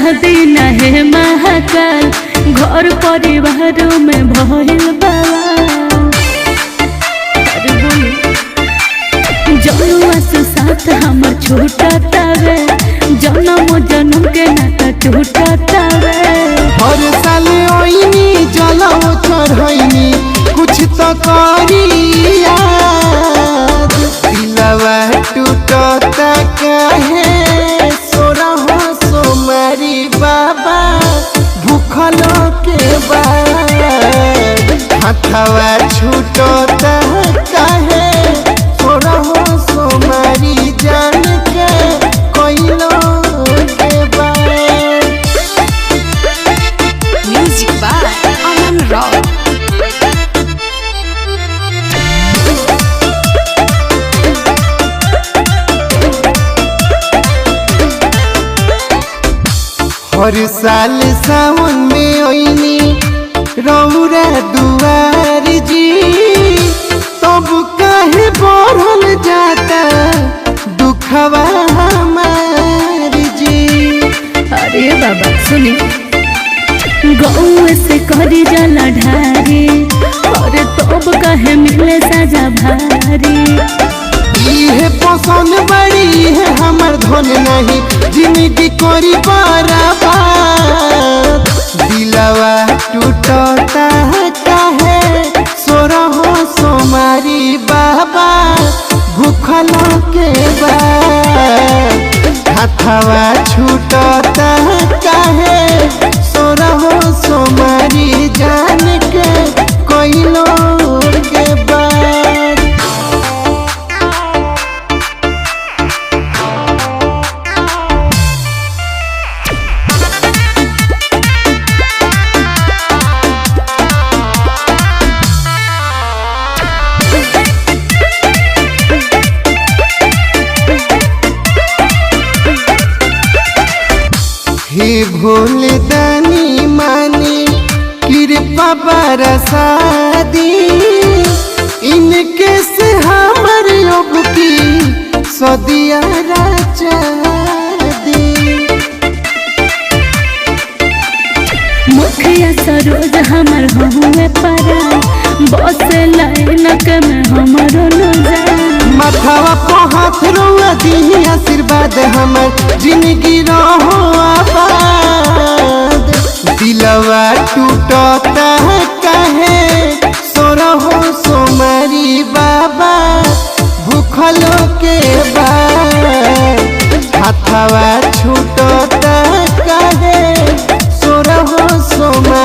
शादी नहे महाकाल घर परिवार में भइल जनुआ से साथ हमर छूटा तावे जन्म जन्म के नाता टूटा तावे। हर साल ओइनी जलाओ चढ़ैनी कुछ तो करिया दिलवा टूटता काहे सोरहो सोमारी बाबा भूखलो के बाद हाथवा छूटता काहे सोरहो सोमारी जान के कोइलो के बाद। Music by Aman Rock. हर साल सावन में ओइनी रौरा दुआर जी तब काहे बढ़ल जाता दुखवा हमार जी। अरे बाबा सुनी गौं से करी जला ढारी और तब कहे मिले सजा भारी। इहे पसंद बड़ी है हमर धन नहीं जिंदगी कोरी बर्बाद दिलवा टूटता काहे सोरहो सोमारी बाबा भूखलो के बाद हाथवा छूटता काहे सोरहो सोमारी जान के कोइलो के बाद। हे भोले दानी मानी कृपा बरसादी इनके से हमर अब की सदिया राजा दी। मुखिया सरोज हमर हुए परा बस लाइनक में हमरो न जा माथावा को हाथ रोआ दी आशीर्वाद हमर जिंदगी रहो आबाद दिलवा टूटता काहे सोरहो सोमारी बाबा भूखलो के बाद हाथवा छूटता काहे सोरहो सोमारी।